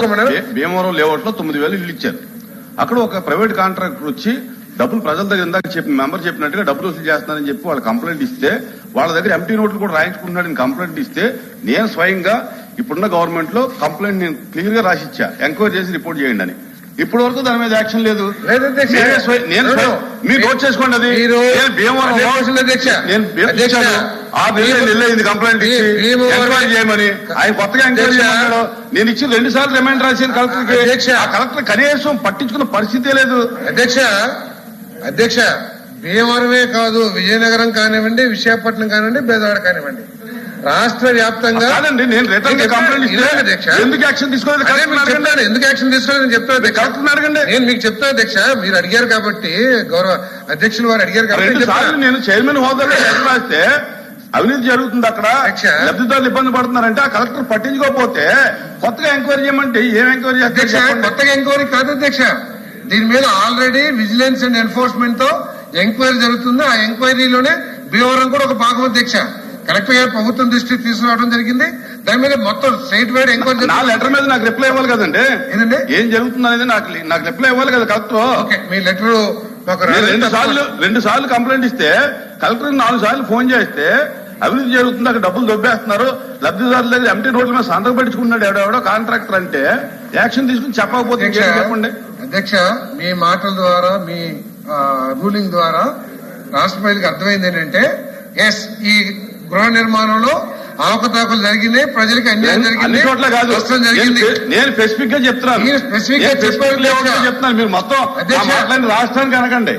Bhimavaram layout లో 9,000 ఇల్లు ఇచ్చారు. అక్కడ ఒక ప్రైవేట్ కాంట్రాక్టర్ వచ్చి డబ్బులు ప్రజల దగ్గర ఇందాక మెంబర్ చెప్పినట్టుగా డబ్బులు వసూలు చేస్తున్నారని చెప్పి వాళ్ళు కంప్లైంట్ ఇస్తే వాళ్ళ దగ్గర ఎంటీ నోట్లు కూడా రాయించుకుంటున్నాడని కంప్లైంట్ ఇస్తే నేను స్వయంగా ఇప్పుడున్న గవర్నమెంట్ లో కంప్లైంట్ నేను క్లియర్ గా రాసిచ్చా, ఎంక్వైరీ చేసి రిపోర్ట్ చేయండి అని. ఇప్పటి వరకు దాని మీద యాక్షన్ లేదు. మీరు నోట్ చేసుకోండి. అది వెళ్ళేది కంప్లైంట్ ఇచ్చి ఎంక్వైరీ చేయమని ఆయన కొత్తగా ఎంక్వైరీ చేయమన్నాడు. నేను ఇచ్చి 2 సార్లు రిమైండ్ రాశాను కలెక్టర్కి. ఆ కలెక్టర్ కనీసం పట్టించుకున్న పరిస్థితే లేదు. అధ్యక్ష భీమవరమే కాదు, విజయనగరం కానివ్వండి, విశాఖపట్నం కానివ్వండి, బేదవాడ కానివ్వండి, రాష్ట్ర వ్యాప్తంగా కాదండి. నేను రిటర్న్ కంప్లైంట్ ఇస్తే ఎందుకు యాక్షన్ తీసుకోలేదు? ఎందుకు యాక్షన్ తీసుకోలేదు చెప్తాను. కలెక్టర్ అడగండి. నేను మీకు చెప్తాను అధ్యక్ష, మీరు అడిగారు కాబట్టి, గౌరవ అధ్యక్షులు వారు అడిగారు కాబట్టి. 2 సార్లు నేను చైర్మన్ హోదాలో రాస్తే అవినీతి జరుగుతుంది, అక్కడ లబ్ధిదారులు ఇబ్బంది పడుతున్నారంటే ఆ కలెక్టర్ పట్టించుకోకపోతే కొత్తగా ఎంక్వైరీ చేయమంటే ఏం ఎంక్వైరీ చేస్తారు? కొత్తగా ఎంక్వైరీ కాదు అధ్యక్ష, దీని మీద ఆల్రెడీ విజిలెన్స్ అండ్ ఎన్ఫోర్స్మెంట్ తో ఎంక్వైరీ జరుగుతుంది. ఆ ఎంక్వైరీలోనే భీమవరం కూడా ఒక భాగం అధ్యక్ష. కలెక్టర్ గారు ప్రభుత్వం దృష్టికి తీసుకురావడం జరిగింది. దాని మీద మొత్తం స్టేట్ వైడ్ ఎంక్వైరీ. నా లెటర్ మీద నాకు రిప్లై ఇవ్వాలి కదండి. ఏంటంటే ఏం జరుగుతుంది అనేది నాకు రిప్లై ఇవ్వాలి కదా కలెక్టర్. మీ లెటర్ 2 సార్లు కంప్లైంట్ ఇస్తే కలెక్టర్ 4 సార్లు ఫోన్ చేస్తే అభివృద్ధి జరుగుతుంది, అక్కడ డబ్బులు దొబ్బేస్తున్నారు, లబ్ధిదారుల దగ్గర ఎంటీ రోడ్ల మీద సంతకం పెట్టించుకున్నాడు ఎవడెవడో కాంట్రాక్టర్ అంటే యాక్షన్ తీసుకుని చెప్పకపోతే చెప్పండి. అధ్యక్ష, మీ మాటల ద్వారా, మీ రూలింగ్ ద్వారా రాష్ట్ర ప్రజలకు అర్థమైంది ఏంటంటే, ఎస్ ఈ గృహ నిర్మాణంలో అవకతవకలు జరిగినాయి, ప్రజలకు అన్యాయం జరిగింది, చోట్ల కాదు. నేను స్పెసిఫిక్ గా చెప్తున్నాను, స్పెసిఫిక్ గా చెప్తున్నాను. మీరు మొత్తం రాష్ట్రానికి అనకండి.